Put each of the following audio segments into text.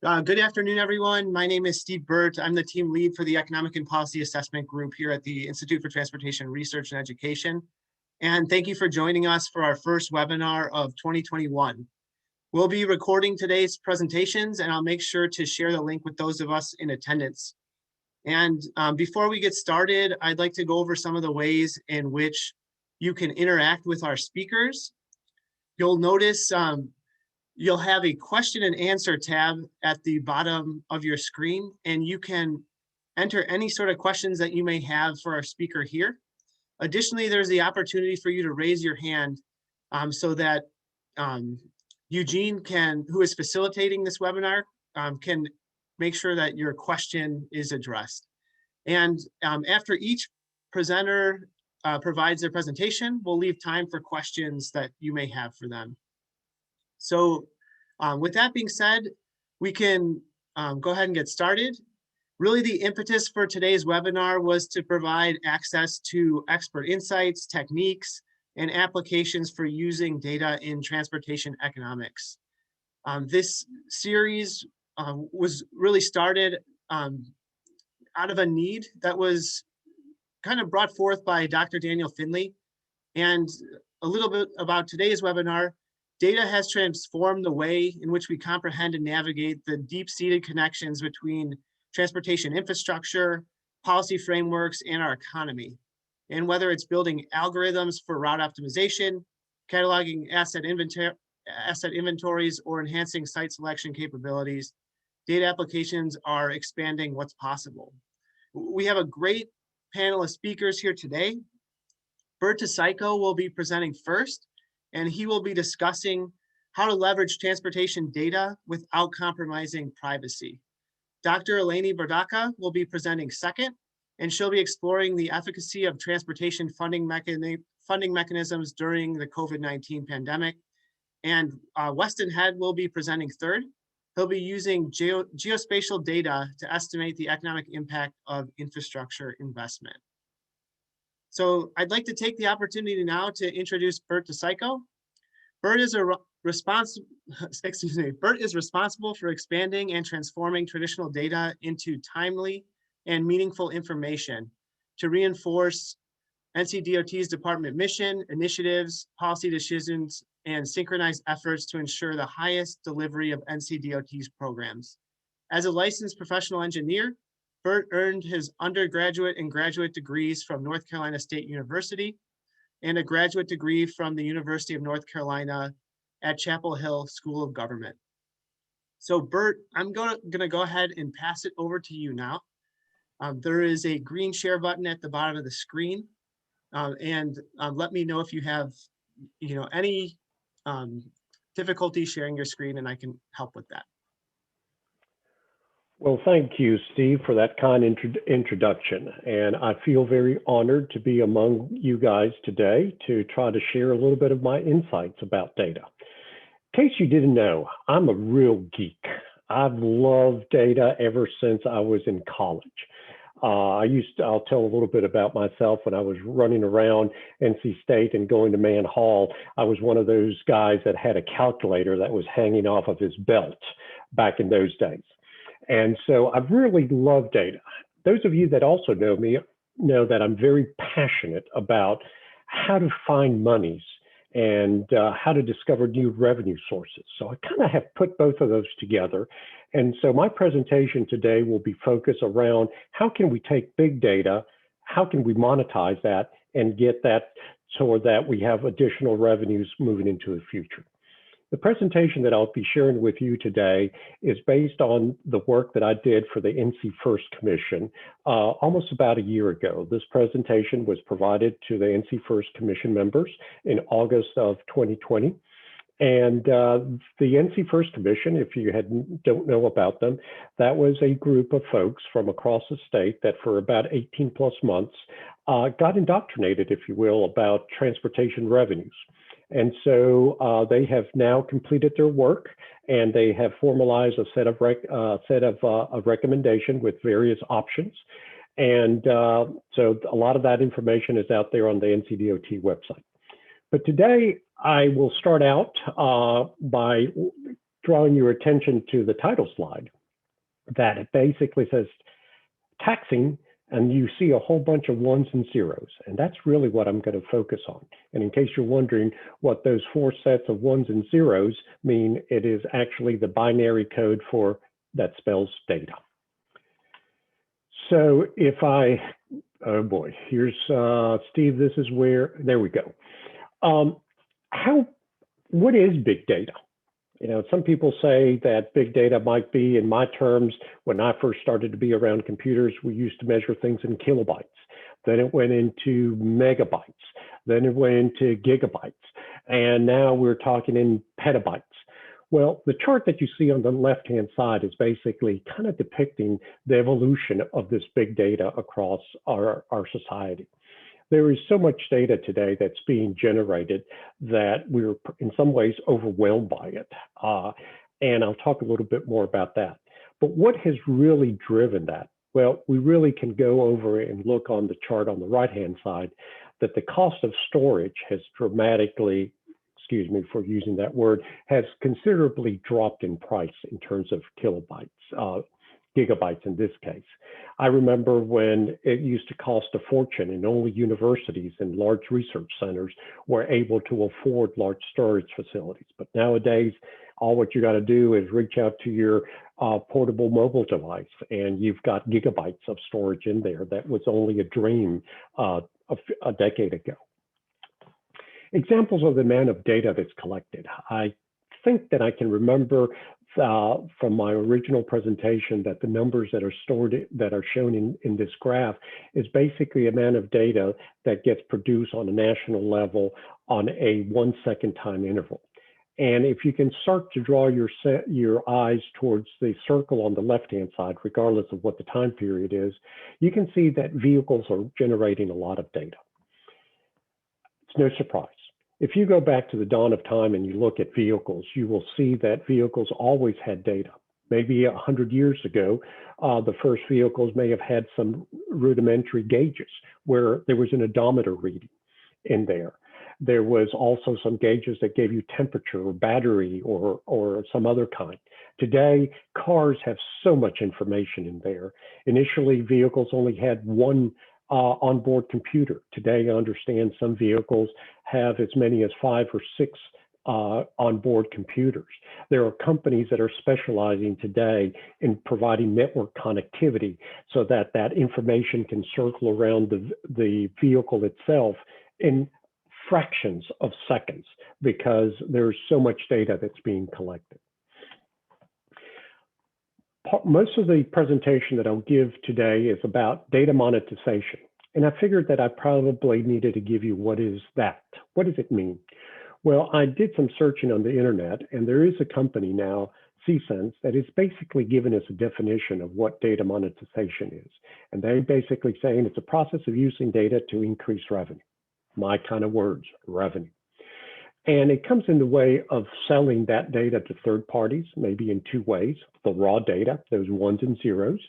Good afternoon, everyone. My name is Steve Bert. I'm the team lead for the Economic and Policy Assessment Group here at the Institute for Transportation Research and Education. And thank you for joining us for our first webinar of 2021. We'll be recording today's presentations, and I'll make sure to share the link with those of us in attendance. And before we get started, I'd like to go over some of the ways in which you can interact with our speakers. You'll notice you'll have a question and answer tab at the bottom of your screen, and you can enter any sort of questions that you may have for our speaker here. Additionally, there's the opportunity for you to raise your hand so that Eugene who is facilitating this webinar, can make sure that your question is addressed. And after each presenter provides their presentation, we'll leave time for questions that you may have for them. So with that being said, we can go ahead and get started. Really, the impetus for today's webinar was to provide access to expert insights, techniques, and applications for using data in transportation economics. This series was really started out of a need that was kind of brought forth by Dr. Daniel Finley. And a little bit about today's webinar. Data has transformed the way in which we comprehend and navigate the deep-seated connections between transportation infrastructure, policy frameworks, and our economy. And whether it's building algorithms for route optimization, cataloging asset inventories, or enhancing site selection capabilities, data applications are expanding what's possible. We have a great panel of speakers here today. Bert will be presenting first, and he will be discussing how to leverage transportation data without compromising privacy. Dr. Eleni Berdaka will be presenting second, and she'll be exploring the efficacy of transportation funding mechanisms during the COVID-19 pandemic. And Weston Head will be presenting third. He'll be using geospatial data to estimate the economic impact of infrastructure investment. So I'd like to take the opportunity now to introduce Bert DeSico. Bert is responsible for expanding and transforming traditional data into timely and meaningful information to reinforce NCDOT's department mission, initiatives, policy decisions, and synchronize efforts to ensure the highest delivery of NCDOT's programs. As a licensed professional engineer, Bert earned his undergraduate and graduate degrees from North Carolina State University and a graduate degree from the University of North Carolina at Chapel Hill School of Government. So Bert, I'm gonna go ahead and pass it over to you now. There is a green share button at the bottom of the screen, and let me know if you have any difficulty sharing your screen, and I can help with that. Well, thank you, Steve, for that kind introduction. And I feel very honored to be among you guys today to try to share a little bit of my insights about data. In case you didn't know, I'm a real geek. I've loved data ever since I was in college. I'll tell a little bit about myself. When I was running around NC State and going to Mann Hall, I was one of those guys that had a calculator that was hanging off of his belt back in those days. And so I've really loved data. Those of you that also know me know that I'm very passionate about how to find monies and how to discover new revenue sources. So I kind of have put both of those together. And so my presentation today will be focused around how can we take big data, how can we monetize that and get that so that we have additional revenues moving into the future. The presentation that I'll be sharing with you today is based on the work that I did for the NC First Commission almost about a year ago. This presentation was provided to the NC First Commission members in August of 2020. And the NC First Commission, if you don't know about them, that was a group of folks from across the state that for about 18 plus months got indoctrinated, if you will, about transportation revenues. And so they have now completed their work, and they have formalized a set of recommendation with various options. And so a lot of that information is out there on the NCDOT website. But today I will start out by drawing your attention to the title slide that it basically says taxing, and you see a whole bunch of ones and zeros. And that's really what I'm going to focus on. And in case you're wondering what those 4 sets of ones and zeros mean, it is actually the binary code for that spells data. So if I, oh boy, here's Steve, this is where, there we go. What is big data? You know, some people say that big data might be, in my terms, when I first started to be around computers, we used to measure things in kilobytes. Then it went into megabytes. Then it went into gigabytes. And now we're talking in petabytes. Well, the chart that you see on the left-hand side is basically kind of depicting the evolution of this big data across our society. There is so much data today that's being generated that we're in some ways overwhelmed by it. And I'll talk a little bit more about that. But what has really driven that? Well, we really can go over and look on the chart on the right-hand side that the cost of storage has dramatically, excuse me for using that word, has considerably dropped in price in terms of kilobytes, gigabytes in this case. I remember when it used to cost a fortune and only universities and large research centers were able to afford large storage facilities. But nowadays, all what you got to do is reach out to your portable mobile device and you've got gigabytes of storage in there. That was only a dream a decade ago. Examples of the amount of data that's collected. I think that I can remember from my original presentation that the numbers that are stored, that are shown in this graph, is basically the amount of data that gets produced on a national level on a 1 second time interval. And if you can start to draw your eyes towards the circle on the left-hand side, regardless of what the time period is, you can see that vehicles are generating a lot of data. It's no surprise. If you go back to the dawn of time and you look at vehicles, you will see that vehicles always had data. Maybe 100 years ago, the first vehicles may have had some rudimentary gauges where there was an odometer reading in there. There was also some gauges that gave you temperature or battery or some other kind. Today, cars have so much information in there. Initially, vehicles only had one onboard computer. Today, I understand some vehicles have as many as 5 or 6 onboard computers. There are companies that are specializing today in providing network connectivity so that that information can circle around the vehicle itself in fractions of seconds because there's so much data that's being collected. Most of the presentation that I'll give today is about data monetization. And I figured that I probably needed to give you what is that? What does it mean? Well, I did some searching on the internet, and there is a company now, CSense, that is basically giving us a definition of what data monetization is. And they're basically saying it's a process of using data to increase revenue. My kind of words, revenue. And it comes in the way of selling that data to third parties, maybe in 2 ways. The raw data, those ones and zeros,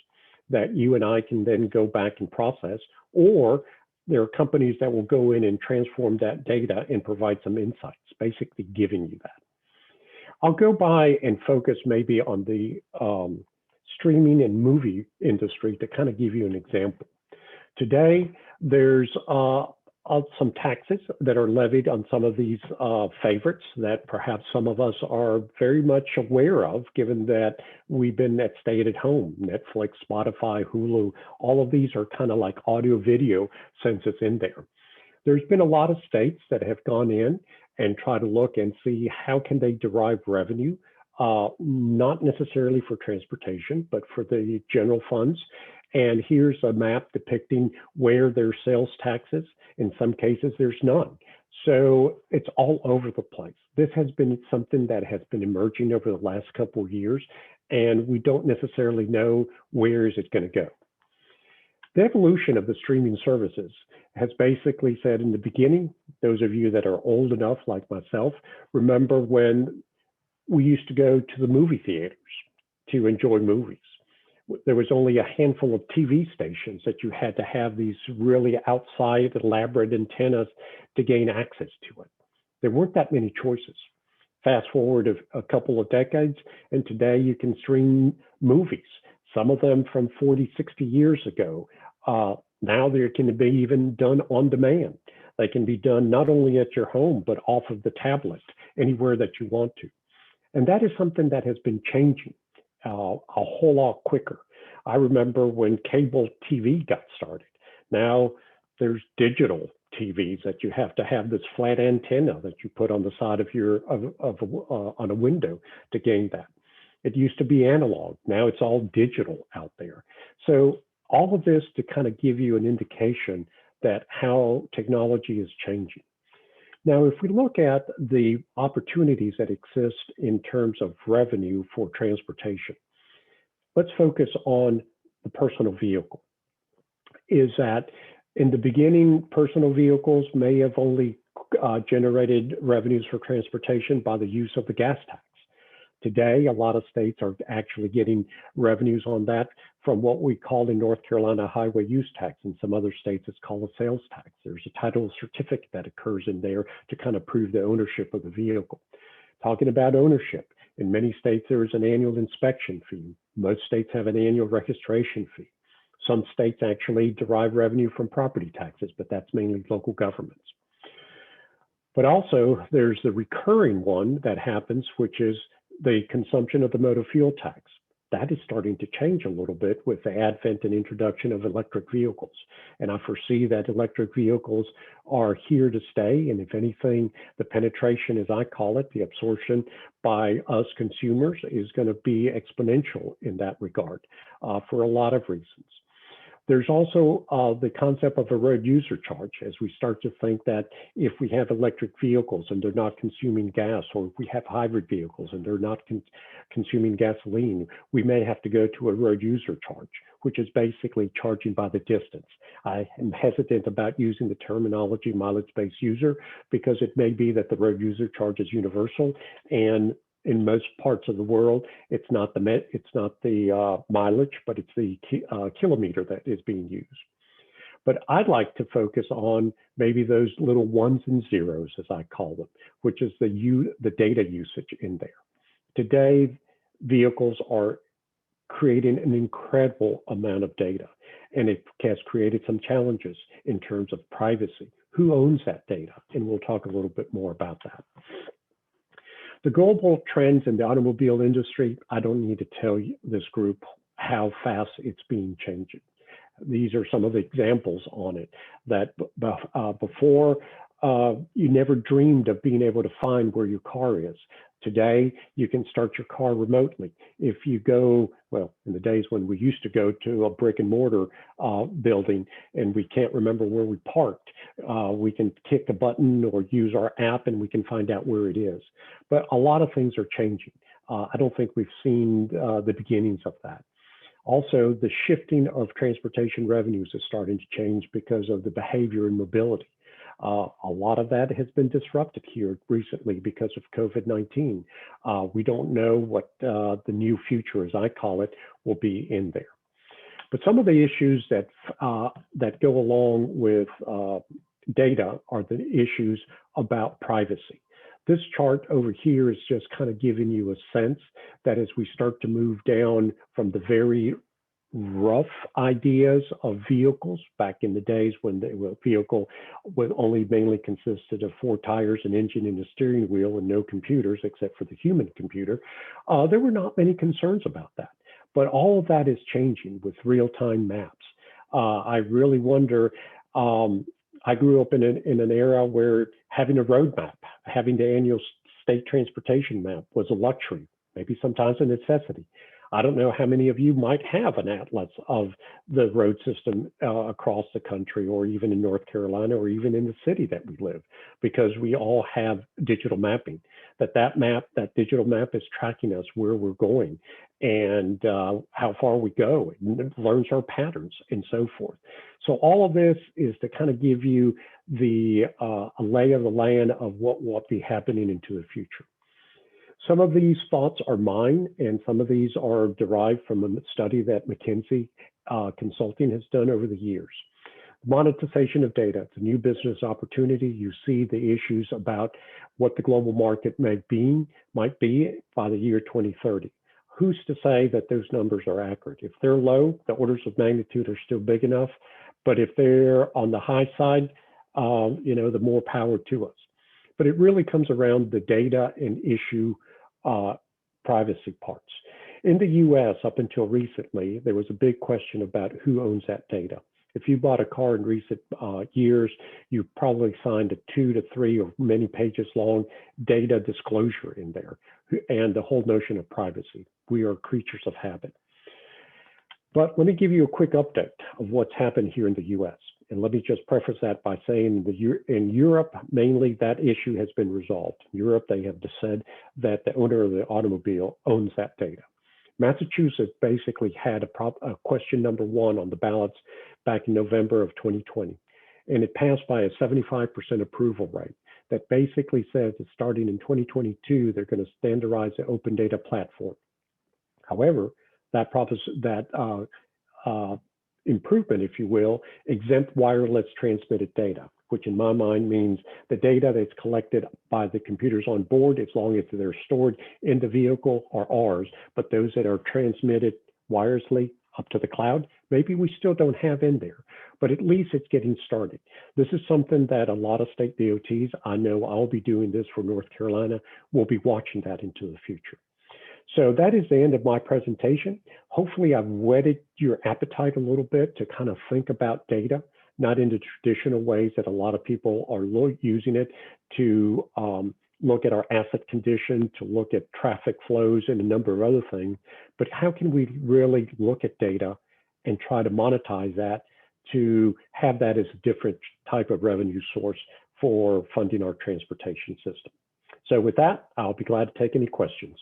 that you and I can then go back and process, or there are companies that will go in and transform that data and provide some insights, basically giving you that. I'll go by and focus maybe on the streaming and movie industry to kind of give you an example. Today, there's some taxes that are levied on some of these favorites that perhaps some of us are very much aware of, given that we've been at stay at home. Netflix, Spotify, Hulu, all of these are kind of like audio video since it's in there. There's been a lot of states that have gone in and try to look and see how can they derive revenue, not necessarily for transportation, but for the general funds. And here's a map depicting where there's sales taxes. In some cases, there's none. So it's all over the place. This has been something that has been emerging over the last couple of years, and we don't necessarily know where is it going to go. The evolution of the streaming services has basically said in the beginning, those of you that are old enough like myself, remember when we used to go to the movie theaters to enjoy movies. There was only a handful of TV stations that you had to have these really outside elaborate antennas to gain access to it. There weren't that many choices. Fast forward a couple of decades, and today you can stream movies, some of them from 40, 60 years ago. Now they can be even done on demand. They can be done not only at your home, but off of the tablet, anywhere that you want to. And that is something that has been changing a whole lot quicker. I remember when cable TV got started. Now there's digital TVs that you have to have this flat antenna that you put on the side of your on a window to gain that. It used to be analog. Now it's all digital out there. So all of this to kind of give you an indication that how technology is changing. Now, if we look at the opportunities that exist in terms of revenue for transportation, let's focus on the personal vehicle. Is that in the beginning, personal vehicles may have only generated revenues for transportation by the use of the gas tax. Today, a lot of states are actually getting revenues on that from what we call in North Carolina highway use tax. In some other states, it's called a sales tax. There's a title certificate that occurs in there to kind of prove the ownership of the vehicle. Talking about ownership, in many states, there is an annual inspection fee. Most states have an annual registration fee. Some states actually derive revenue from property taxes, but that's mainly local governments. But also, there's the recurring one that happens, which is the consumption of the motor fuel tax. That is starting to change a little bit with the advent and introduction of electric vehicles. And I foresee that electric vehicles are here to stay. And if anything, the penetration, as I call it, the absorption by us consumers is going to be exponential in that regard for a lot of reasons. There's also the concept of a road user charge, as we start to think that if we have electric vehicles and they're not consuming gas, or if we have hybrid vehicles and they're not consuming gasoline, we may have to go to a road user charge, which is basically charging by the distance. I am hesitant about using the terminology mileage-based user because it may be that the road user charge is universal, and in most parts of the world, it's not the mileage, but it's the kilometer that is being used. But I'd like to focus on maybe those little ones and zeros, as I call them, which is the data usage in there. Today, vehicles are creating an incredible amount of data, and it has created some challenges in terms of privacy. Who owns that data? And we'll talk a little bit more about that. The global trends in the automobile industry, I don't need to tell you this group how fast it's being changing. These are some of the examples on it that before you never dreamed of being able to find where your car is. Today, you can start your car remotely. If you go, well, in the days when we used to go to a brick and mortar building and we can't remember where we parked, we can click a button or use our app and we can find out where it is. But a lot of things are changing. I don't think we've seen the beginnings of that. Also, the shifting of transportation revenues is starting to change because of the behavior and mobility. A lot of that has been disrupted here recently because of COVID-19. We don't know what the new future, as I call it, will be in there. But some of the issues that go along with data are the issues about privacy. This chart over here is just kind of giving you a sense that as we start to move down from the very rough ideas of vehicles back in the days when the vehicle was only mainly consisted of 4 tires, an engine, and a steering wheel, and no computers except for the human computer, there were not many concerns about that. But all of that is changing with real-time maps. I really wonder, I grew up in an era where having a road map, having the annual state transportation map was a luxury, maybe sometimes a necessity. I don't know how many of you might have an atlas of the road system across the country, or even in North Carolina, or even in the city that we live, because we all have digital mapping. That digital map is tracking us where we're going and how far we go, and learns our patterns and so forth. So all of this is to kind of give you the a lay of the land of what will be happening into the future. Some of these thoughts are mine, and some of these are derived from a study that McKinsey Consulting has done over the years. Monetization of data, it's a new business opportunity. You see the issues about what the global market might be by the year 2030. Who's to say that those numbers are accurate? If they're low, the orders of magnitude are still big enough. But if they're on the high side, the more power to us. But it really comes around the data and issue privacy parts. In the US, up until recently, there was a big question about who owns that data. If you bought a car in recent years, you probably signed a 2 to 3 or many pages long data disclosure in there, and the whole notion of privacy. We are creatures of habit. But let me give you a quick update of what's happened here in the US. And let me just preface that by saying in Europe, mainly that issue has been resolved. In Europe, they have said that the owner of the automobile owns that data. Massachusetts basically had a question number 1 on the ballots back in November of 2020, and it passed by a 75% approval rate that basically says that starting in 2022, they're going to standardize the open data platform. However, that improvement, if you will, exempt wireless transmitted data, which in my mind means the data that's collected by the computers on board, as long as they're stored in the vehicle, are ours, but those that are transmitted wirelessly up to the cloud, maybe we still don't have in there, but at least it's getting started. This is something that a lot of state DOTs, I know I'll be doing this for North Carolina, will be watching that into the future. So that is the end of my presentation. Hopefully I've whetted your appetite a little bit to kind of think about data, not in the traditional ways that a lot of people are using it to look at our asset condition, to look at traffic flows and a number of other things, but how can we really look at data and try to monetize that to have that as a different type of revenue source for funding our transportation system. So with that, I'll be glad to take any questions.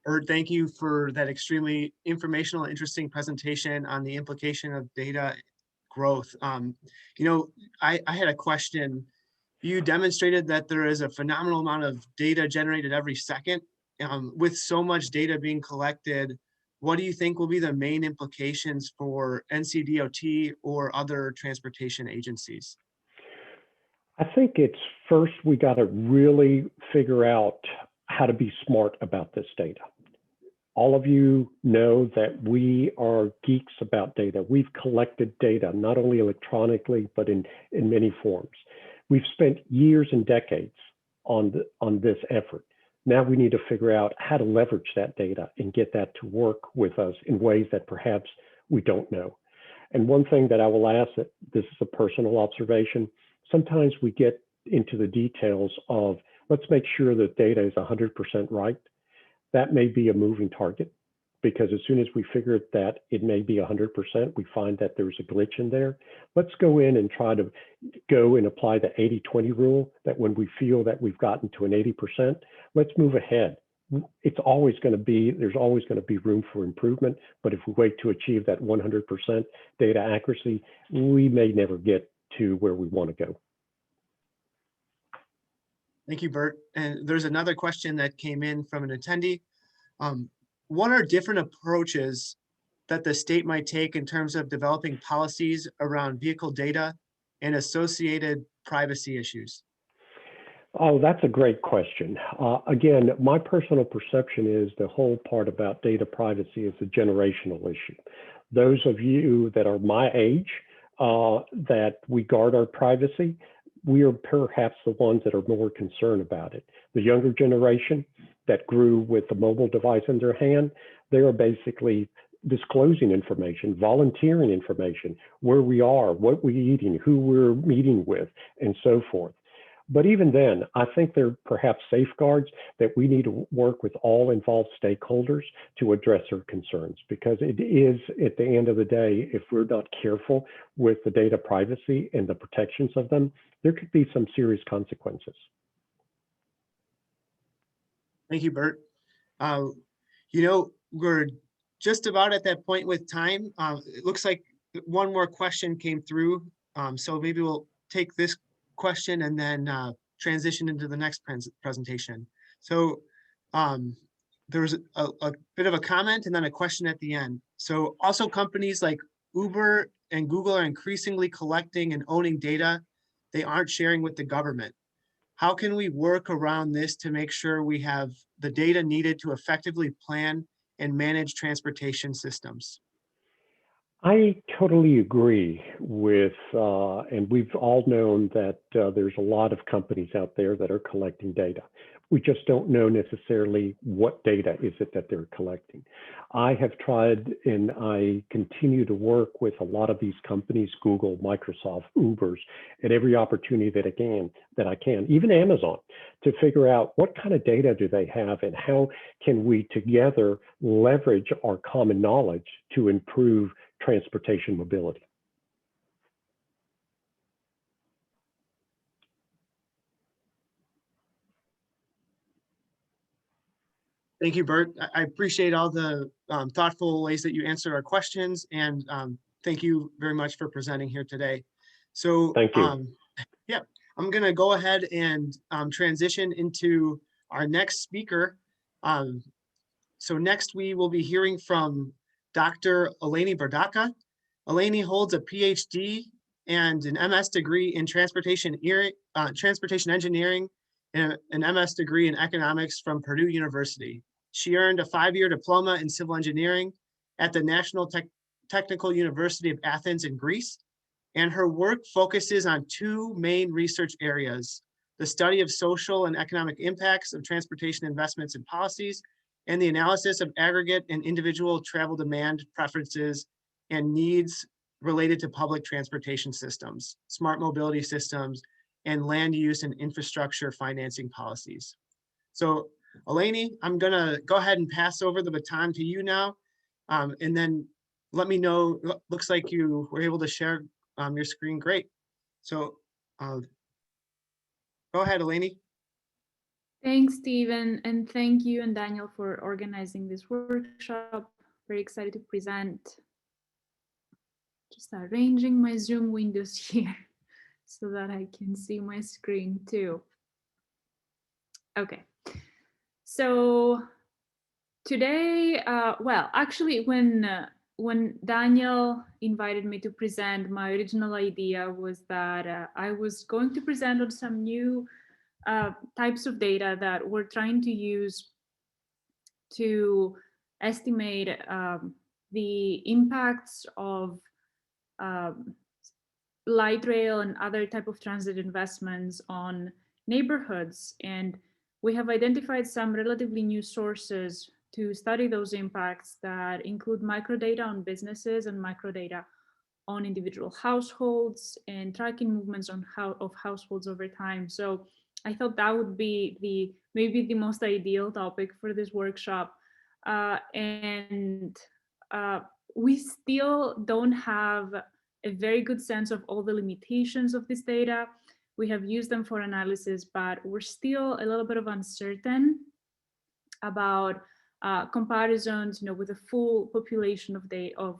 Bert, thank you for that extremely informational, interesting presentation on the implication of data growth. I had a question. You demonstrated that there is a phenomenal amount of data generated every second. With so much data being collected, what do you think will be the main implications for NCDOT or other transportation agencies? I think it's first, we got to really figure out how to be smart about this data. All of you know that we are geeks about data. We've collected data, not only electronically, but in many forms. We've spent years and decades on this effort. Now we need to figure out how to leverage that data and get that to work with us in ways that perhaps we don't know. And one thing that I will ask, that this is a personal observation, sometimes we get into the details of, let's make sure that data is 100% right. That may be a moving target, because as soon as we figure that it may be 100%, we find that there's a glitch in there. Let's go in and try to go and apply the 80-20 rule, that when we feel that we've gotten to an 80%, let's move ahead. It's always going to be, there's always going to be room for improvement, but if we wait to achieve that 100% data accuracy, we may never get to where we want to go. Thank you, Bert. And there's another question that came in from an attendee. What are different approaches that the state might take in terms of developing policies around vehicle data and associated privacy issues? Oh, that's a great question. Again, my personal perception is the whole part about data privacy is a generational issue. Those of you that are my age, that we guard our privacy, we are perhaps the ones that are more concerned about it. The younger generation that grew with the mobile device in their hand, they are basically disclosing information, volunteering information, where we are, what we're eating, who we're meeting with, and so forth. But even then, I think there are perhaps safeguards that we need to work with all involved stakeholders to address their concerns, because it is, at the end of the day, if we're not careful with the data privacy and the protections of them, there could be some serious consequences. Thank you, Bert. We're just about at that point with time. It looks like one more question came through. So maybe we'll take this question and then transition into the next presentation. So there was a bit of a comment and then a question at the end. So also companies like Uber and Google are increasingly collecting and owning data they aren't sharing with the government. How can we work around this to make sure we have the data needed to effectively plan and manage transportation systems? I totally agree with, and we've all known that there's a lot of companies out there that are collecting data. We just don't know necessarily what data is it that they're collecting. I have tried and I continue to work with a lot of these companies, Google, Microsoft, Ubers, at every opportunity that I can, even Amazon, to figure out what kind of data do they have and how can we together leverage our common knowledge to improve transportation mobility. Thank you, Bert. I appreciate all the thoughtful ways that you answer our questions, and thank you very much for presenting here today. So, Thank you. Yeah, I'm going to go ahead and transition into our next speaker. So next we will be hearing from Dr. Eleni Berdaka. Eleni holds a PhD and an MS degree in transportation engineering and an MS degree in economics from Purdue University. She earned a 5-year diploma in civil engineering at the National Technical University of Athens in Greece, and her work focuses on 2 main research areas: the study of social and economic impacts of transportation investments and policies, and the analysis of aggregate and individual travel demand preferences and needs related to public transportation systems, smart mobility systems, and land use and infrastructure financing policies. So Eleni, I'm gonna go ahead and pass over the baton to you now, and then let me know. Looks like you were able to share your screen. Great. So go ahead, Eleni. Thanks, Stephen, and thank you and Daniel for organizing this workshop. Very excited to present. Just arranging my Zoom windows here so that I can see my screen too. Okay, so today, well, actually, when Daniel invited me to present, my original idea was that I was going to present on some new types of data that we're trying to use to estimate the impacts of light rail and other type of transit investments on neighborhoods. And we have identified some relatively new sources to study those impacts that include microdata on businesses and microdata on individual households and tracking movements of households over time. So I thought that would be maybe the most ideal topic for this workshop. We still don't have a very good sense of all the limitations of this data. We have used them for analysis, but we're still a little bit of uncertain about comparisons, with a full population of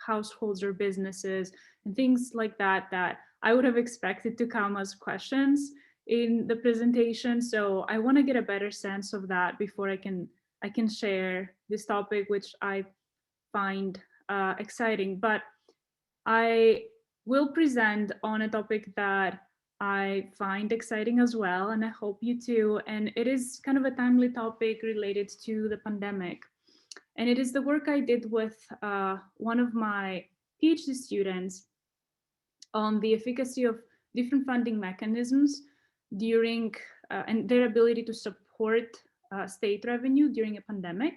households or businesses and things like that, that I would have expected to come as questions in the presentation. So I want to get a better sense of that before I can share this topic, which I find exciting. But I will present on a topic that I find exciting as well, and I hope you too. And it is kind of a timely topic related to the pandemic. And it is the work I did with one of my PhD students on the efficacy of different funding mechanisms during and their ability to support state revenue during a pandemic.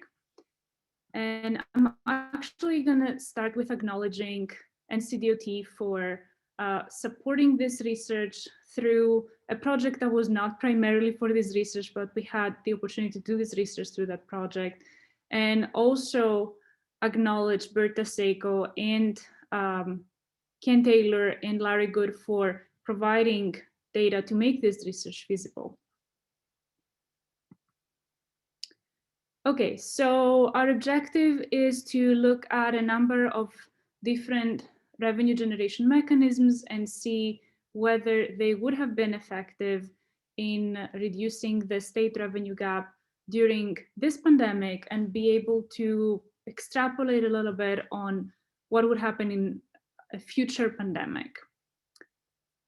And I'm actually going to start with acknowledging NCDOT for supporting this research through a project that was not primarily for this research, but we had the opportunity to do this research through that project. And also acknowledge Bert and Ken Taylor and Larry Good for providing data to make this research feasible. Okay, so our objective is to look at a number of different revenue generation mechanisms and see whether they would have been effective in reducing the state revenue gap during this pandemic and be able to extrapolate a little bit on what would happen in a future pandemic.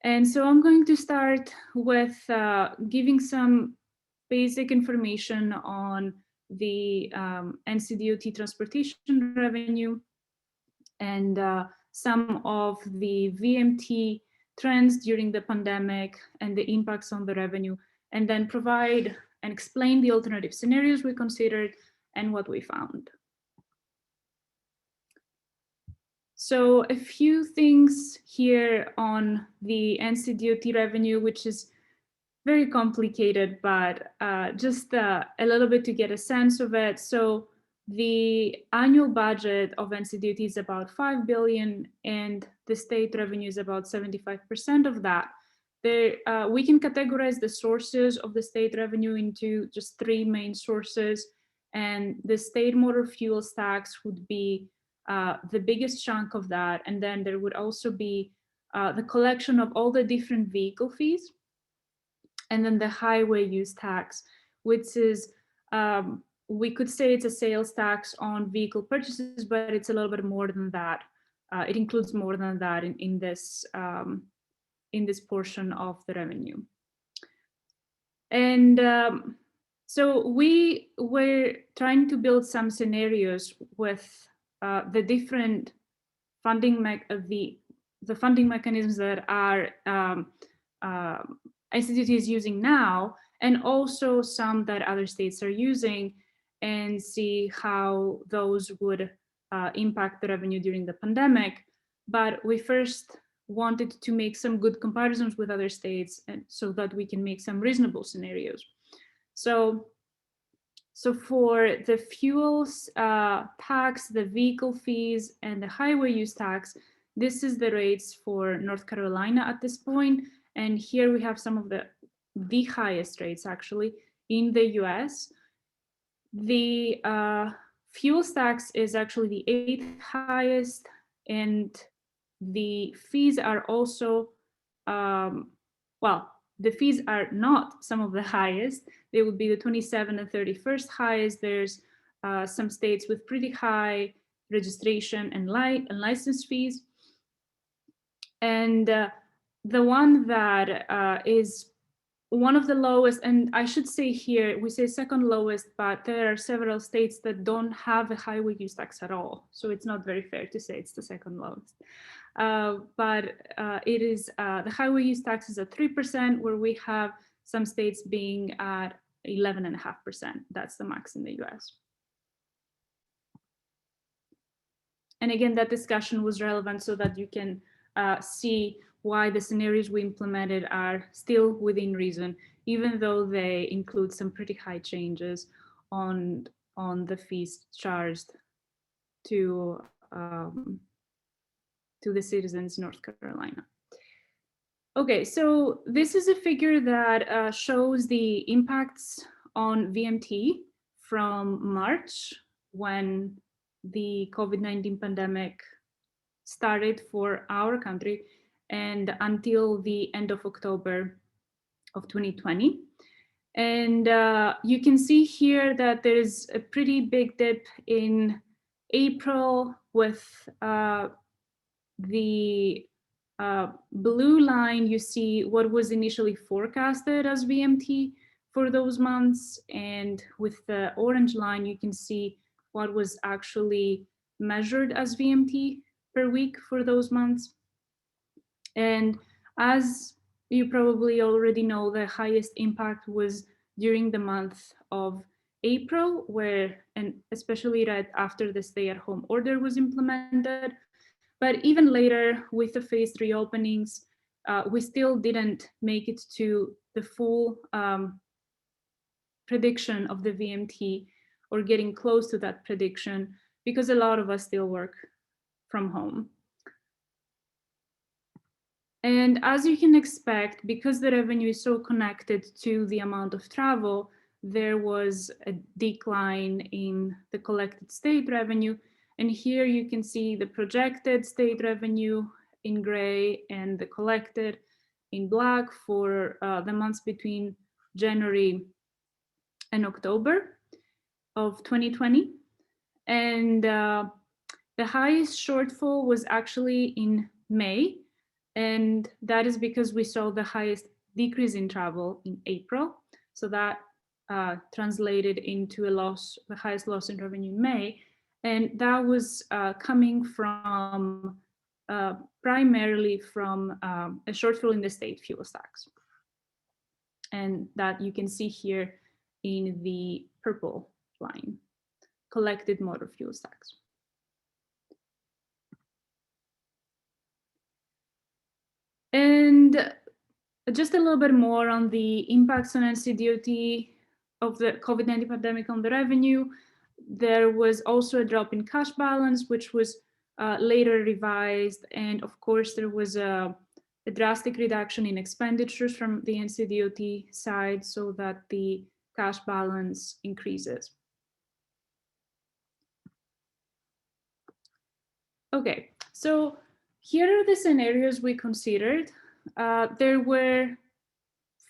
And so I'm going to start with giving some basic information on the NCDOT transportation revenue and some of the VMT trends during the pandemic and the impacts on the revenue, and then provide and explain the alternative scenarios we considered and what we found. So a few things here on the NCDOT revenue, which is very complicated, but just a little bit to get a sense of it. So the annual budget of NCDOT is about 5 billion and the state revenue is about 75% of that. We can categorize the sources of the state revenue into just three main sources, and the state motor fuels tax would be the biggest chunk of that. And then there would also be the collection of all the different vehicle fees, and then the highway use tax, which is, we could say it's a sales tax on vehicle purchases, but it's a little bit more than that. It includes more than that in this portion of the revenue. And so we were trying to build some scenarios with the different funding the funding mechanisms that are ICT is using now, and also some that other states are using, and see how those would impact the revenue during the pandemic. But we first wanted to make some good comparisons with other states, and so that we can make some reasonable scenarios. So for the fuels tax, the vehicle fees, and the highway use tax, this is the rates for North Carolina at this point. And here we have some of the highest rates actually in the US. The fuels tax is actually the 8th highest, and the fees are also, well, the fees are not some of the highest. They would be the 27th and 31st highest. There's some states with pretty high registration and license fees. And the one that is one of the lowest, and I should say here, we say second lowest, but there are several states that don't have a highway use tax at all. So it's not very fair to say it's the second lowest. But it is, the highway use tax is at 3%, where we have some states being at 11.5%. That's the max in the US. And again, that discussion was relevant so that you can see why the scenarios we implemented are still within reason, even though they include some pretty high changes on the fees charged to the citizens in North Carolina. Okay, so this is a figure that shows the impacts on VMT from March, when the COVID-19 pandemic started for our country, and until the end of October of 2020. And you can see here that there is a pretty big dip in April, with the blue line, you see what was initially forecasted as VMT for those months. And with the orange line, you can see what was actually measured as VMT per week for those months. And as you probably already know, the highest impact was during the month of April, and especially right after the stay-at-home order was implemented. But even later, with the phased reopenings, we still didn't make it to the full prediction of the VMT, or getting close to that prediction, because a lot of us still work from home. And as you can expect, because the revenue is so connected to the amount of travel, there was a decline in the collected state revenue. And here you can see the projected state revenue in gray and the collected in black for the months between January and October of 2020. And the highest shortfall was actually in May. And that is because we saw the highest decrease in travel in April. So that translated into a loss, the highest loss in revenue in May. And that was coming from primarily from a shortfall in the state fuel tax. And that you can see here in the purple line, collected motor fuel tax. And just a little bit more on the impacts on NCDOT of the COVID-19 pandemic on the revenue. There was also a drop in cash balance, which was later revised. And of course, there was a drastic reduction in expenditures from the NCDOT side so that the cash balance increases. Okay, so here are the scenarios we considered. There were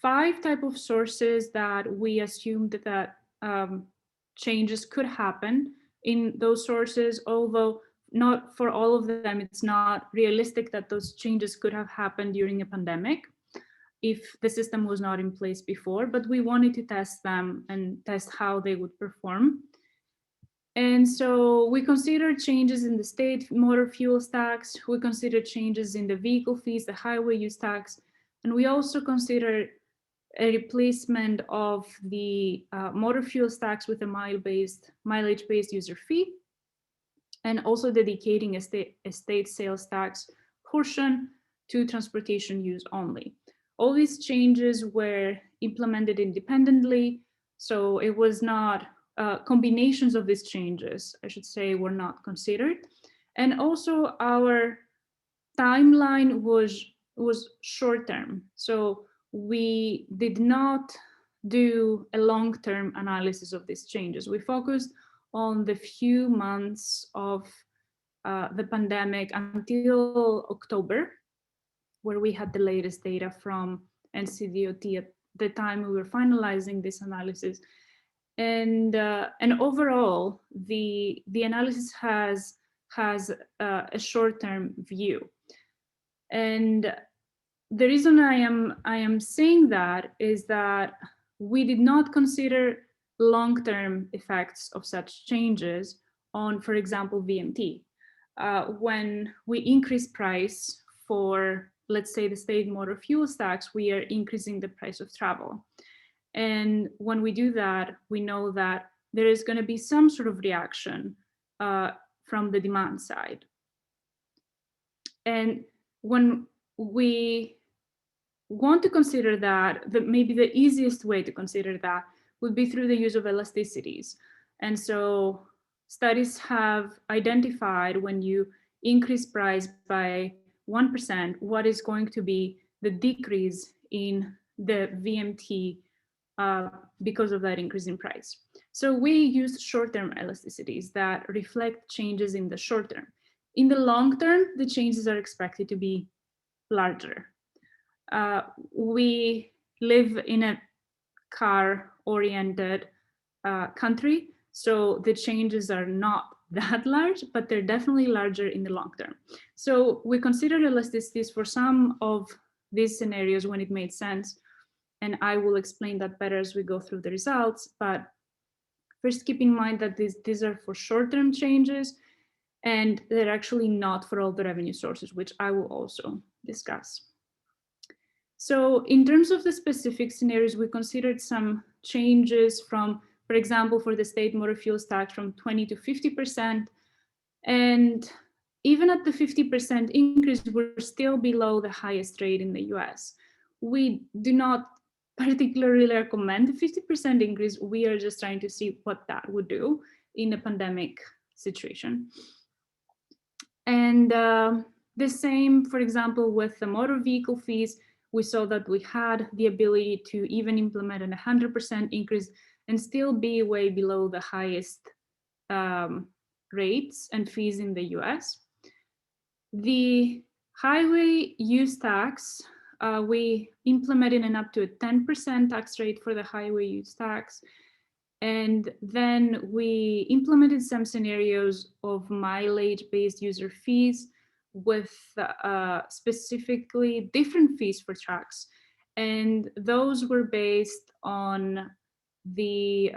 5 types of sources that we assumed that changes could happen in those sources, although not for all of them, it's not realistic that those changes could have happened during a pandemic if the system was not in place before, but we wanted to test them and test how they would perform. And so we considered changes in the state motor fuel tax, we considered changes in the vehicle fees, the highway use tax, and we also considered a replacement of the motor fuel tax with a mileage-based user fee, and also dedicating a state sales tax portion to transportation use only. All these changes were implemented independently, so it was not combinations of these changes, I should say, were not considered. And also our timeline was short term. So we did not do a long-term analysis of these changes. We focused on the few months of the pandemic until October, where we had the latest data from NCDOT at the time we were finalizing this analysis. And overall, the analysis has a short-term view. And the reason I am saying that is that we did not consider long-term effects of such changes on, for example, VMT. When we increase price for, let's say, the state motor fuel tax, we are increasing the price of travel. And when we do that, we know that there is going to be some sort of reaction from the demand side. And when we want to consider that, maybe the easiest way to consider that would be through the use of elasticities. And so studies have identified when you increase price by 1%, what is going to be the decrease in the VMT because of that increase in price. So we use short-term elasticities that reflect changes in the short term. In the long term, the changes are expected to be larger. We live in a car-oriented country, so the changes are not that large, but they're definitely larger in the long term. So we considered elasticities for some of these scenarios when it made sense, and I will explain that better as we go through the results. But first, keep in mind that these are for short-term changes, and they're actually not for all the revenue sources, which I will also discuss. So in terms of the specific scenarios, we considered some changes from, for example, for the state motor fuel tax from 20 to 50%. And even at the 50% increase, we're still below the highest rate in the US. We do not particularly recommend a 50% increase. We are just trying to see what that would do in a pandemic situation. And the same, for example, with the motor vehicle fees, we saw that we had the ability to even implement a 100% increase and still be way below the highest rates and fees in the US. The highway use tax, we implemented an up to a 10% tax rate for the highway use tax. And then we implemented some scenarios of mileage-based user fees with specifically different fees for trucks. And those were based on the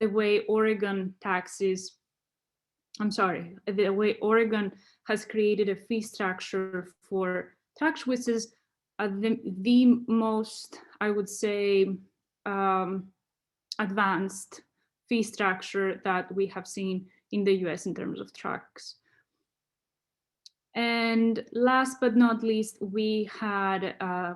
way Oregon taxes, the way Oregon has created a fee structure for trucks, which is the most, I would say, advanced fee structure that we have seen in the US in terms of trucks. And last but not least, we had a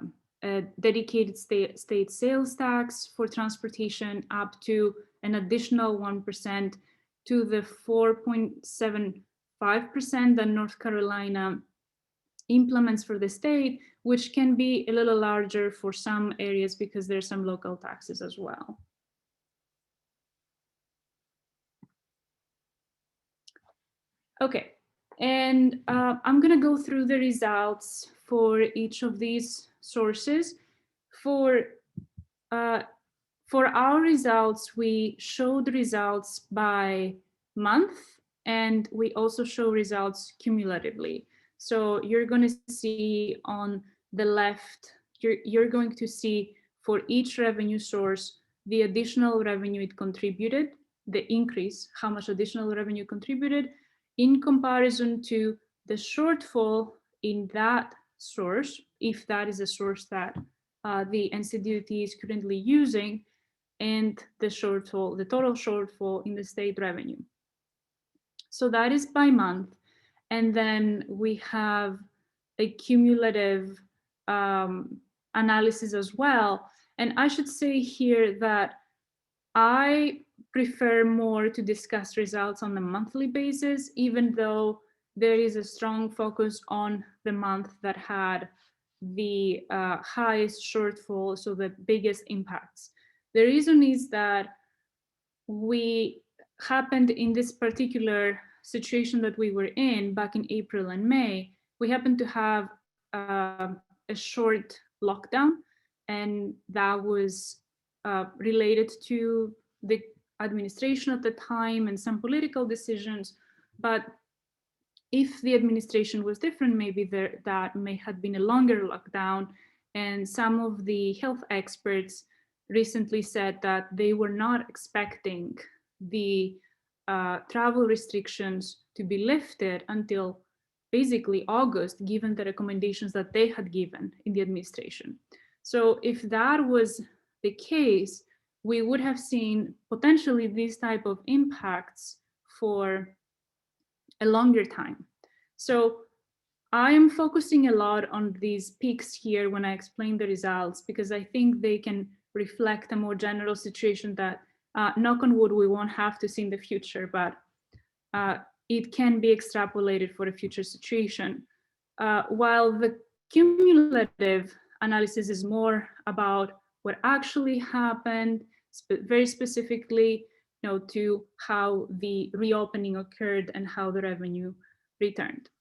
dedicated state sales tax for transportation up to an additional 1% to the 4.75% that North Carolina implements for the state, which can be a little larger for some areas because there's some local taxes as well. Okay, and I'm gonna go through the results for each of these sources. For our results, we showed results by month, and we also show results cumulatively. So you're going to see on the left, you're going to see for each revenue source, the additional revenue it contributed, the increase, how much additional revenue contributed in comparison to the shortfall in that source, if that is a source that the NCDOT is currently using, and the shortfall, the total shortfall in the state revenue. So that is by month. And then we have a cumulative analysis as well. And I should say here that I prefer more to discuss results on a monthly basis, even though there is a strong focus on the month that had the highest shortfall, so the biggest impacts. The reason is that we happened in this particular situation that we were in back in April and May, we happened to have a short lockdown, and that was related to the administration at the time and some political decisions. But if the administration was different, maybe that may have been a longer lockdown. And some of the health experts recently said that they were not expecting the travel restrictions to be lifted until basically August, given the recommendations that they had given in the administration. So if that was the case, we would have seen potentially these type of impacts for a longer time. So I am focusing a lot on these peaks here when I explain the results, because I think they can reflect a more general situation that, knock on wood, we won't have to see in the future, but it can be extrapolated for a future situation. While the cumulative analysis is more about what actually happened, very specifically, to how the reopening occurred and how the revenue returned.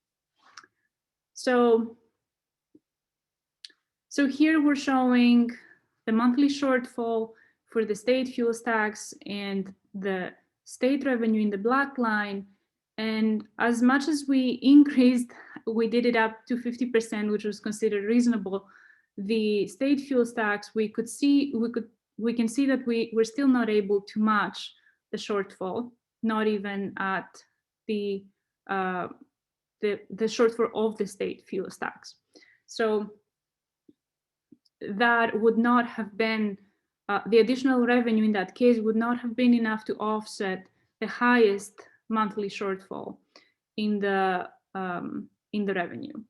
So here we're showing the monthly shortfall for the state fuels tax and the state revenue in the black line. And as much as we increased, we did it up to 50%, which was considered reasonable. The state fuels tax, we can see that we're still not able to match the shortfall, not even at the shortfall of the state fuels tax. So that would not have been, the additional revenue in that case would not have been enough to offset the highest monthly shortfall in the revenue.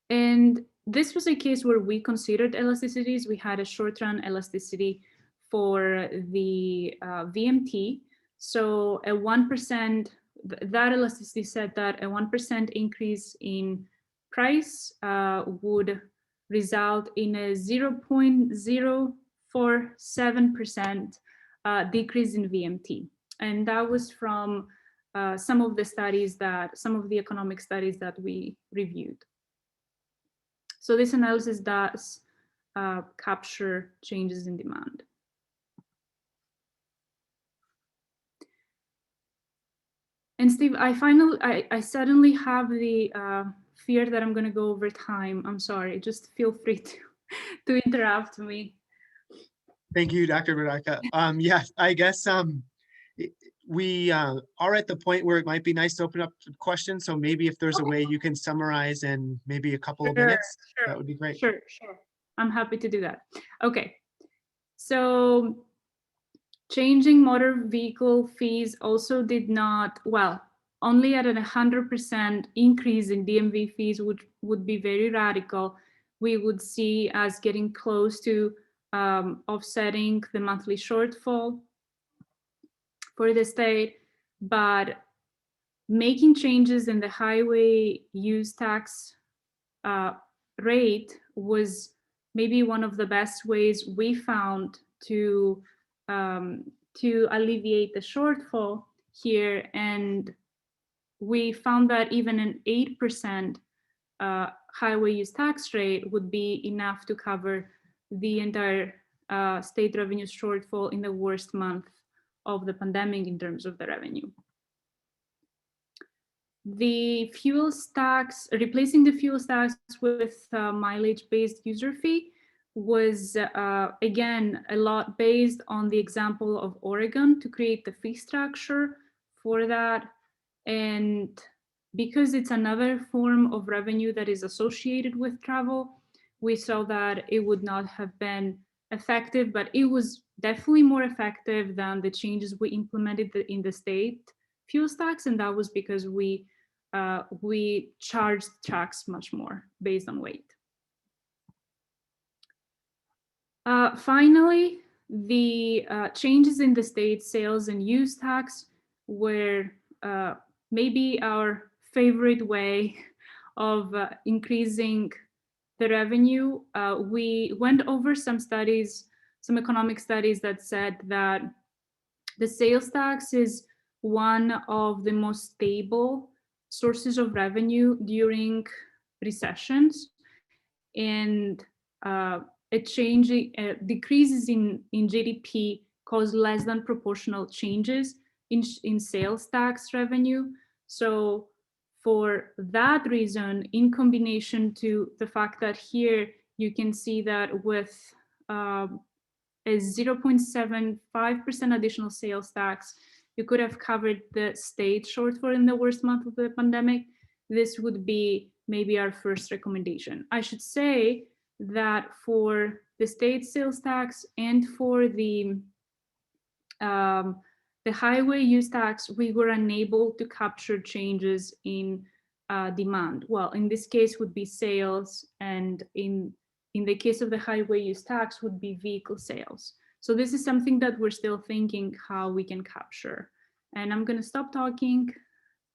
And this was a case where we considered elasticities. We had a short-run elasticity for the VMT. So a 1%, that elasticity said that a 1% increase in price would result in a 0.047% decrease in VMT. And that was from some of the economic studies that we reviewed. So this analysis does capture changes in demand. And Steve, I suddenly have the fear that I'm going to go over time. I'm sorry. Just feel free to interrupt me. Thank you, Dr. Baraka. Yes, I guess we are at the point where it might be nice to open up to questions. So maybe if there's a way you can summarize in maybe a couple of minutes, that would be great. Sure. I'm happy to do that. Okay. So changing motor vehicle fees also did not, well, only at a 100% increase in DMV fees would be very radical. We would see us getting close to offsetting the monthly shortfall for the state, but making changes in the highway use tax rate was maybe one of the best ways we found to alleviate the shortfall here. And we found that even an 8% highway use tax rate would be enough to cover the entire state revenue shortfall in the worst month of the pandemic in terms of the revenue. The fuel tax, replacing the fuel tax with mileage-based user fee was, again, a lot based on the example of Oregon to create the fee structure for that. And because it's another form of revenue that is associated with travel, we saw that it would not have been effective, but it was definitely more effective than the changes we implemented in the state fuel tax, and that was because we charged trucks much more based on weight. Finally, the changes in the state sales and use tax were maybe our favorite way of increasing the revenue. We went over some studies, some economic studies that said that the sales tax is one of the most stable sources of revenue during recessions, and decreases in GDP cause less than proportional changes in sales tax revenue. So for that reason, in combination to the fact that here you can see that with a 0.75% additional sales tax, you could have covered the state shortfall in the worst month of the pandemic. This would be maybe our first recommendation. I should say that for the state sales tax and for the highway use tax, we were unable to capture changes in demand. Well, in this case would be sales, and in the case of the highway use tax would be vehicle sales. So this is something that we're still thinking how we can capture. And I'm going to stop talking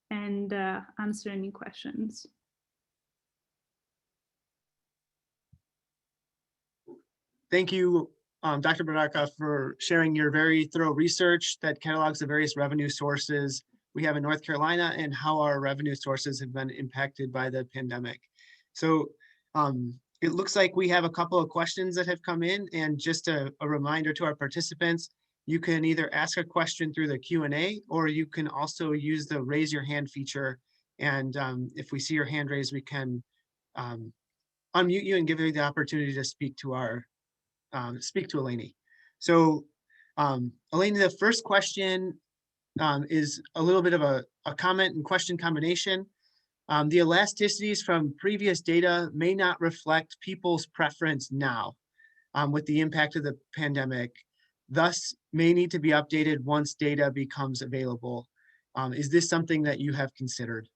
and answer any questions. Thank you, Dr. Baraka, for sharing your very thorough research that catalogs the various revenue sources we have in North Carolina and how our revenue sources have been impacted by the pandemic. So it looks like we have a couple of questions that have come in, and just a reminder to our participants, you can either ask a question through the Q&A, or you can also use the raise your hand feature. And if we see your hand raised, we can unmute you and give you the opportunity to speak to Eleni. So Eleni, the first question is a little bit of a comment and question combination. The elasticities from previous data may not reflect people's preference now with the impact of the pandemic, thus may need to be updated once data becomes available. Is this something that you have considered?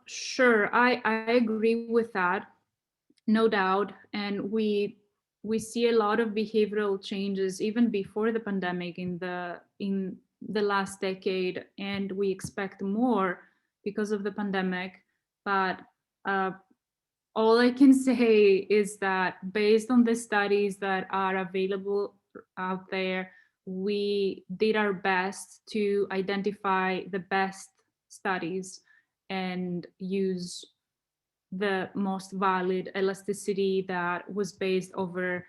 Sure, I agree with that, no doubt. And we see a lot of behavioral changes even before the pandemic in the last decade, and we expect more because of the pandemic. But all I can say is that based on the studies that are available out there, we did our best to identify the best studies and use the most valid elasticity that was based over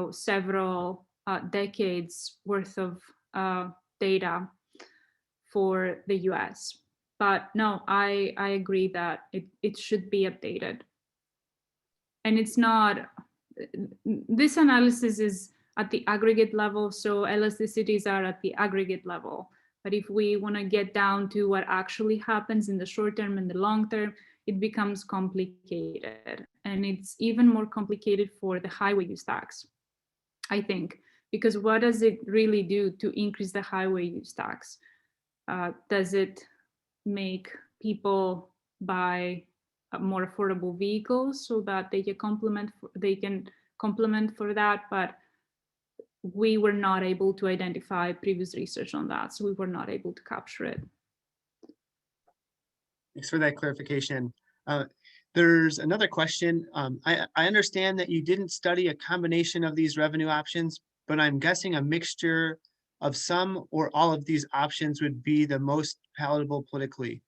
several decades worth of data. for the US. But no, I agree that it should be updated. And it's not, this analysis is at the aggregate level, so elasticities are at the aggregate level. But if we want to get down to what actually happens in the short term and the long term, it becomes complicated. And it's even more complicated for the highway use tax, I think, because what does it really do to increase the highway use tax? Does it make people buy more affordable vehicles so that they can complement for that? But we were not able to identify previous research on that, so we were not able to capture it. Thanks for that clarification. There's another question. I understand that you didn't study a combination of these revenue options, but I'm guessing a mixture of some or all of these options would be the most palatable politically.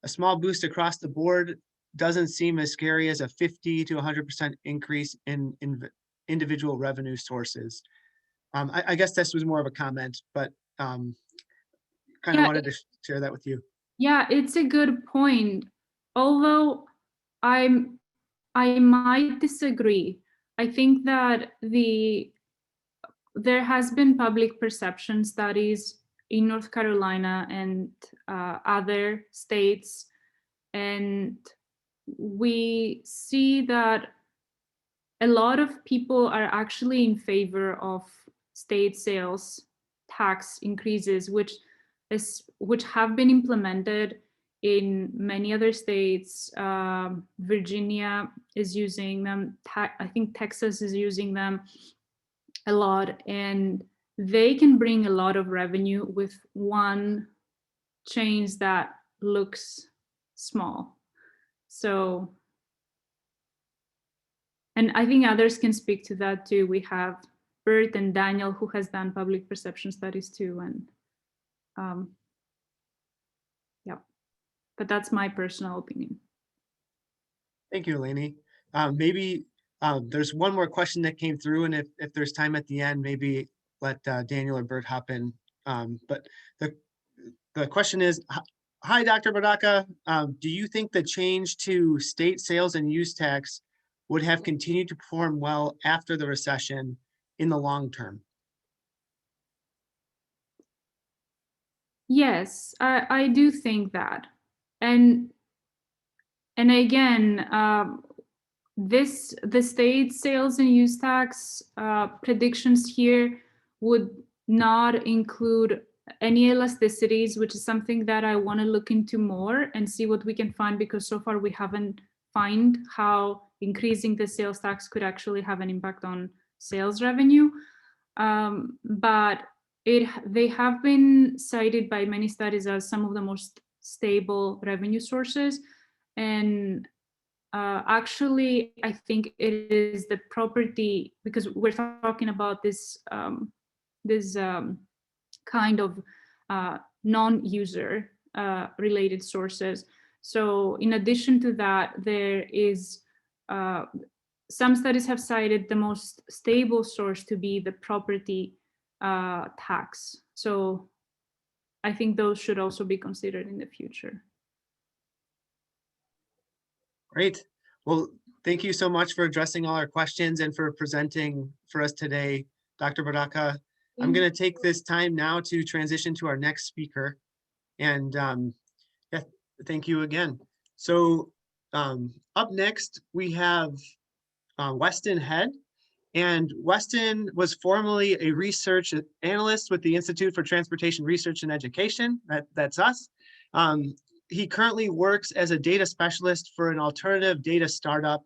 A small boost across the board doesn't seem as scary as a 50 to 100% increase in individual revenue sources. I guess this was more of a comment, but kind of wanted to share that with you. Yeah, it's a good point. Although I might disagree. I think that there has been public perception studies in North Carolina and other states, and we see that a lot of people are actually in favor of state sales tax increases, which have been implemented in many other states. Virginia is using them. I think Texas is using them a lot, and they can bring a lot of revenue with one change that looks small. So, and I think others can speak to that too. We have Bert and Daniel, who has done public perception studies too, and yeah, but that's my personal opinion. Thank you, Eleni. Maybe there's one more question that came through, and if there's time at the end, maybe let Daniel or Bert hop in. But the question is, hi, Dr. Baraka. Do you think the change to state sales and use tax would have continued to perform well after the recession in the long term? Yes, I do think that. And again, the state sales and use tax predictions here would not include any elasticities, which is something that I want to look into more and see what we can find, because so far we haven't found how increasing the sales tax could actually have an impact on sales revenue. But they have been cited by many studies as some of the most stable revenue sources. And actually, I think it is the property, because we're talking about this kind of non-user related sources. So in addition to that, there is some studies have cited the most stable source to be the property tax. So I think those should also be considered in the future. Great. Well, thank you so much for addressing all our questions and for presenting for us today, Dr. Baraka. I'm going to take this time now to transition to our next speaker. And yeah, thank you again. So up next, we have Weston Head. And Weston was formerly a research analyst with the Institute for Transportation Research and Education. That's us. He currently works as a data specialist for an alternative data startup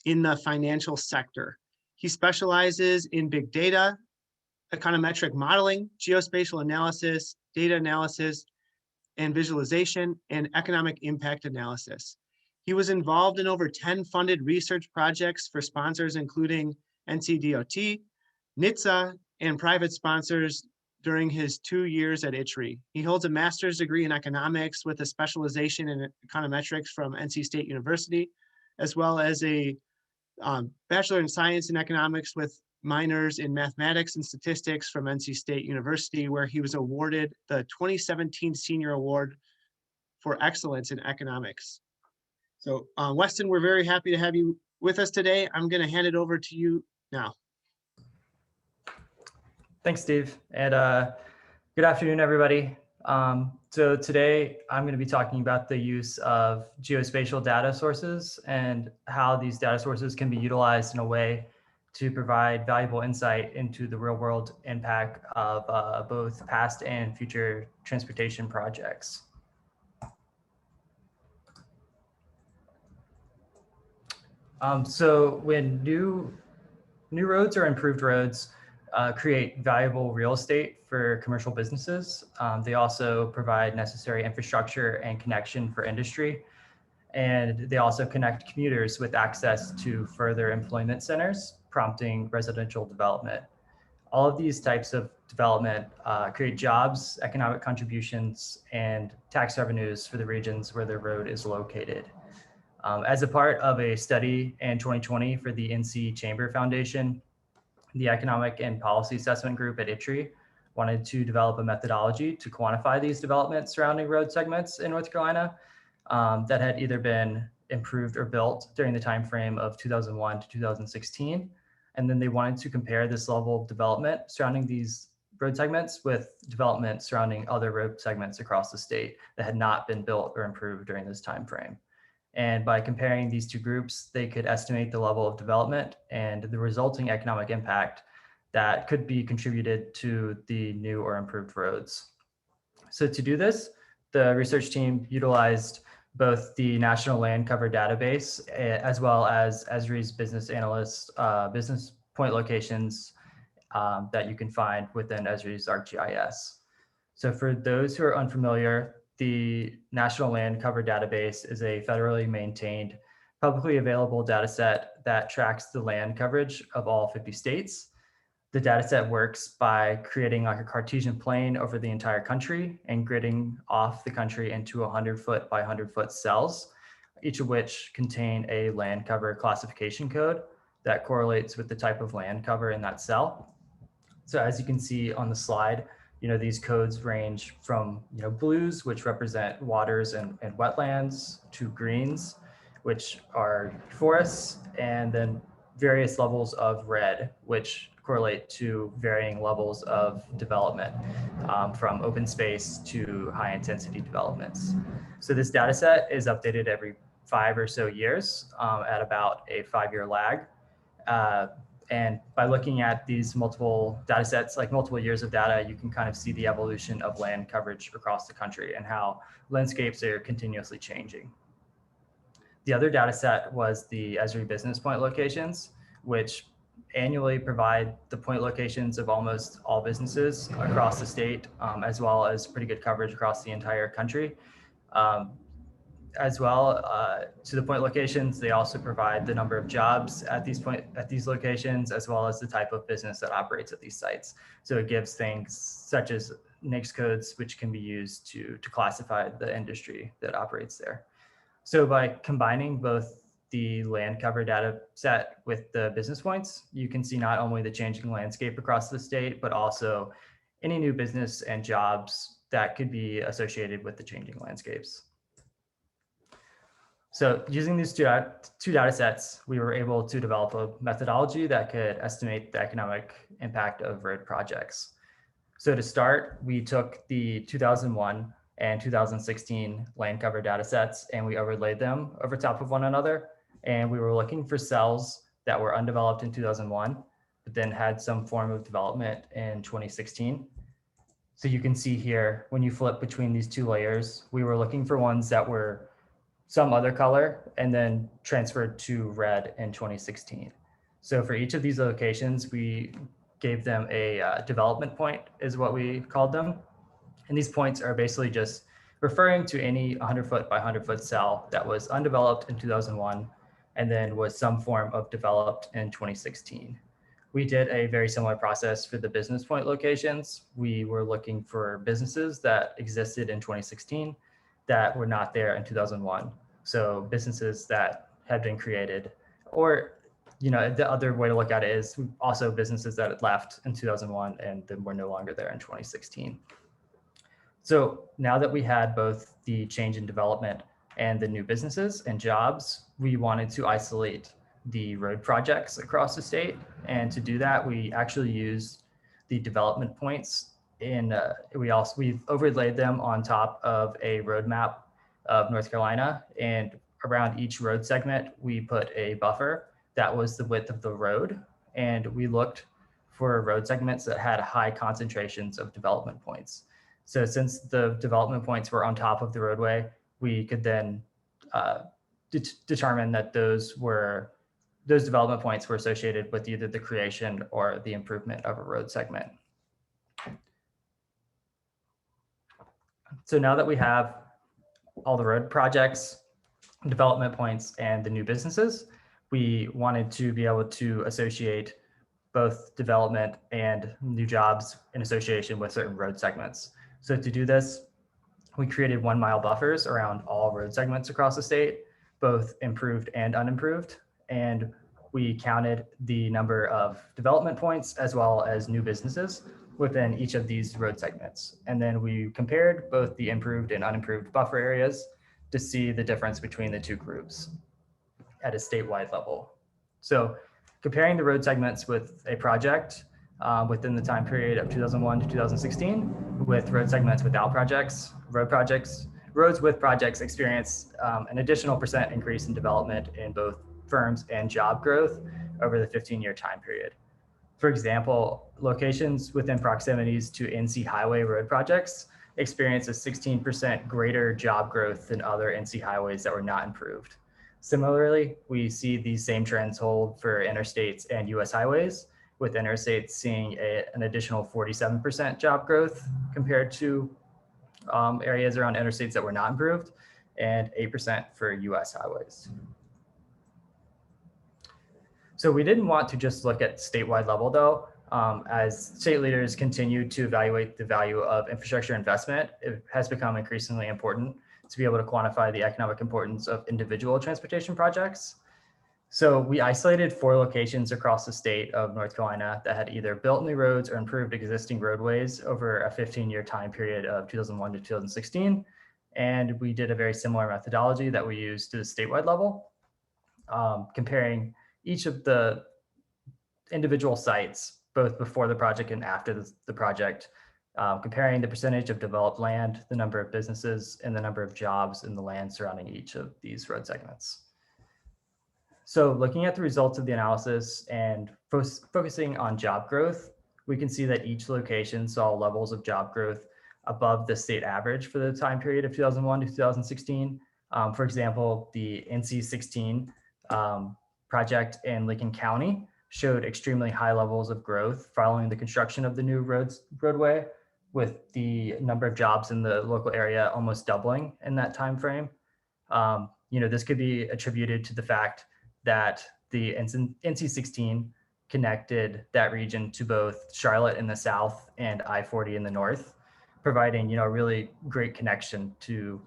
in the financial sector. He specializes in big data, econometric modeling, geospatial analysis, data analysis, and visualization, and economic impact analysis. He was involved in over 10 funded research projects for sponsors, including NCDOT, NHTSA, and private sponsors during his 2 years at ITRE. He holds a master's degree in economics with a specialization in econometrics from NC State University, as well as a Bachelor in Science and Economics with minors in Mathematics and Statistics from NC State University, where he was awarded the 2017 Senior Award for Excellence in Economics. So Weston, we're very happy to have you with us today. I'm going to hand it over to you now. Thanks, Steve. And good afternoon, everybody. So today I'm going to be talking about the use of geospatial data sources and how these data sources can be utilized in a way to provide valuable insight into the real world impact of both past and future transportation projects. So when new roads or improved roads create valuable real estate for commercial businesses. They also provide necessary infrastructure and connection for industry. And they also connect commuters with access to further employment centers, prompting residential development. All of these types of development create jobs, economic contributions, and tax revenues for the regions where the road is located. As a part of a study in 2020 for the NC Chamber Foundation, the Economic and Policy Assessment Group at ITRE wanted to develop a methodology to quantify these developments surrounding road segments in North Carolina that had either been improved or built during the time frame of 2001 to 2016. And then they wanted to compare this level of development surrounding these road segments with development surrounding other road segments across the state that had not been built or improved during this time frame. And by comparing these two groups, they could estimate the level of development and the resulting economic impact that could be contributed to the new or improved roads. So to do this, the research team utilized both the National Land Cover Database as well as Esri's business analyst business point locations that you can find within Esri's ArcGIS. So for those who are unfamiliar, the National Land Cover Database is a federally maintained, publicly available data set that tracks the land coverage of all 50 states. The data set works by creating like a Cartesian plane over the entire country and gridding off the country into 100-foot by 100-foot cells, each of which contain a land cover classification code that correlates with the type of land cover in that cell. So as you can see on the slide, these codes range from, blues, which represent waters and wetlands, to greens, which are forests, and then various levels of red, which correlate to varying levels of development, from open space to high intensity developments. So this data set is updated every 5 or so years at about a 5-year lag. And by looking at these multiple data sets, like multiple years of data, you can kind of see the evolution of land coverage across the country and how landscapes are continuously changing. The other data set was the Esri business point locations, which annually provide the point locations of almost all businesses across the state, as well as pretty good coverage across the entire country. As well, to the point locations, they also provide the number of jobs at these locations, as well as the type of business that operates at these sites. So it gives things such as NAICS codes, which can be used to classify the industry that operates there. So by combining both the land cover data set with the business points, you can see not only the changing landscape across the state, but also any new business and jobs that could be associated with the changing landscapes. So using these two data sets, we were able to develop a methodology that could estimate the economic impact of road projects. So to start, we took the 2001 and 2016 land cover data sets and we overlaid them over top of one another. And we were looking for cells that were undeveloped in 2001, but then had some form of development in 2016. So you can see here, when you flip between these two layers, we were looking for ones that were some other color and then transferred to red in 2016. So for each of these locations, we gave them a development point is what we called them. And these points are basically just referring to any 100-foot by 100-foot cell that was undeveloped in 2001 and then was some form of developed in 2016. We did a very similar process for the business point locations. We were looking for businesses that existed in 2016 that were not there in 2001. So businesses that had been created or the other way to look at it is also businesses that had left in 2001 and then were no longer there in 2016. So now that we had both the change in development and the new businesses and jobs, we wanted to isolate the road projects across the state. And to do that, we actually used the development points we've overlaid them on top of a roadmap of North Carolina, and around each road segment, we put a buffer that was the width of the road. And we looked for road segments that had high concentrations of development points. So since the development points were on top of the roadway, we could then determine that those development points were associated with either the creation or the improvement of a road segment. So now that we have all the road projects, development points, and the new businesses, we wanted to be able to associate both development and new jobs in association with certain road segments. So to do this, we created 1 mile buffers around all road segments across the state, both improved and unimproved. And we counted the number of development points as well as new businesses within each of these road segments. And then we compared both the improved and unimproved buffer areas to see the difference between the two groups at a statewide level. So comparing the road segments with a project within the time period of 2001 to 2016 with road segments without projects, roads with projects experience an additional % increase in development in both firms and job growth over the 15-year time period. For example, locations within proximities to NC highway road projects experience a 16% greater job growth than other NC highways that were not improved. Similarly, we see these same trends hold for interstates and US highways, with interstates seeing an additional 47% job growth compared to areas around interstates that were not improved, and 8% for US highways. So we didn't want to just look at statewide level though. As state leaders continue to evaluate the value of infrastructure investment, it has become increasingly important to be able to quantify the economic importance of individual transportation projects. So we isolated 4 locations across the state of North Carolina that had either built new roads or improved existing roadways over a 15-year time period of 2001 to 2016. And we did a very similar methodology that we used to the statewide level, comparing each of the individual sites, both before the project and after the project, comparing the percentage of developed land, the number of businesses, and the number of jobs in the land surrounding each of these road segments. So looking at the results of the analysis and focusing on job growth, we can see that each location saw levels of job growth above the state average for the time period of 2001 to 2016. For example, the NC 16 project in Lincoln County showed extremely high levels of growth following the construction of the new roadway, with the number of jobs in the local area almost doubling in that time frame. This could be attributed to the fact that the NC 16 connected that region to both Charlotte in the south and I-40 in the north, providing a really great connection to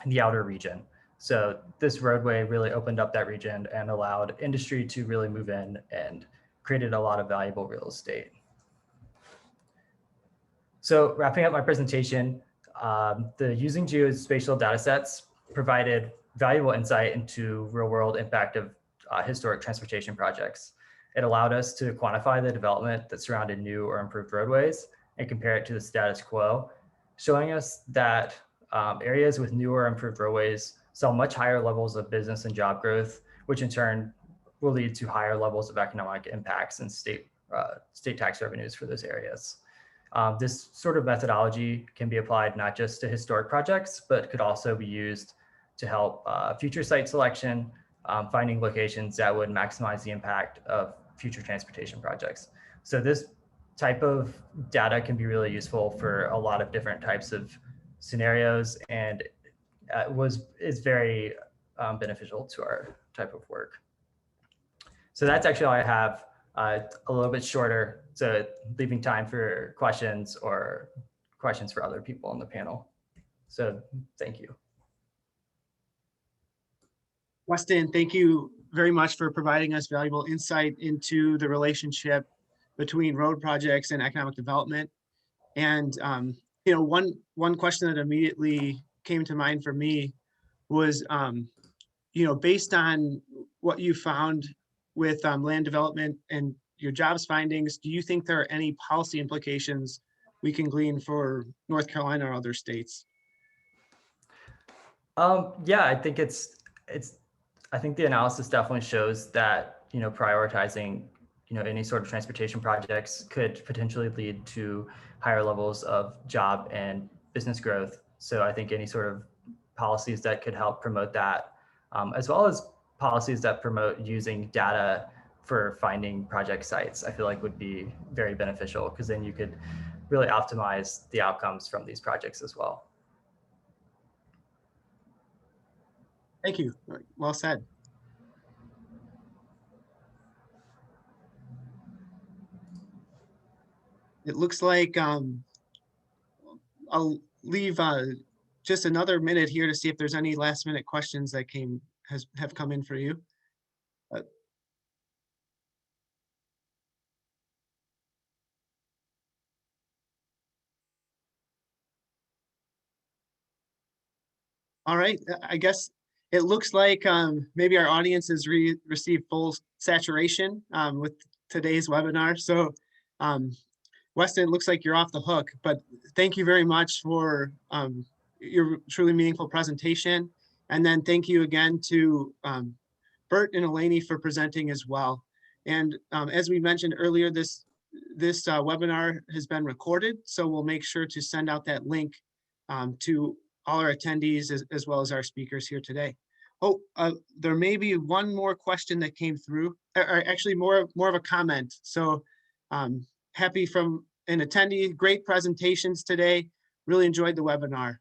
the outer region. So this roadway really opened up that region and allowed industry to really move in and created a lot of valuable real estate. So wrapping up my presentation, the using geospatial data sets provided valuable insight into real world impact of historic transportation projects. It allowed us to quantify the development that surrounded new or improved roadways and compare it to the status quo, showing us that areas with new or improved roadways saw much higher levels of business and job growth, which in turn will lead to higher levels of economic impacts and state tax revenues for those areas. This sort of methodology can be applied not just to historic projects, but could also be used to help future site selection, finding locations that would maximize the impact of future transportation projects. So this type of data can be really useful for a lot of different types of scenarios, and is very beneficial to our type of work. So that's actually all I have, a little bit shorter, so leaving time for questions or questions for other people on the panel. So thank you. Weston, thank you very much for providing us valuable insight into the relationship between road projects and economic development. And you know, one question that immediately came to mind for me was, you know, based on what you found with land development and your jobs findings, do you think there are any policy implications we can glean for North Carolina or other states? Yeah, I think I think the analysis definitely shows that, you know, prioritizing, you know, any sort of transportation projects could potentially lead to higher levels of job and business growth. So I think any sort of policies that could help promote that, as well as policies that promote using data for finding project sites, I feel like would be very beneficial, because then you could really optimize the outcomes from these projects as well. Thank you. Well said. It looks like I'll leave just another minute here to see if there's any last minute questions that have come in for you. All right, I guess it looks like maybe our audience has received full saturation with today's webinar. So Weston, it looks like you're off the hook, but thank you very much for your truly meaningful presentation. And then thank you again to Bert and Eleni for presenting as well. And as we mentioned earlier, this webinar has been recorded, so we'll make sure to send out that link to all our attendees as well as our speakers here today. Oh, there may be one more question that came through, or actually more of a comment. So happy from an attendee, great presentations today. Really enjoyed the webinar.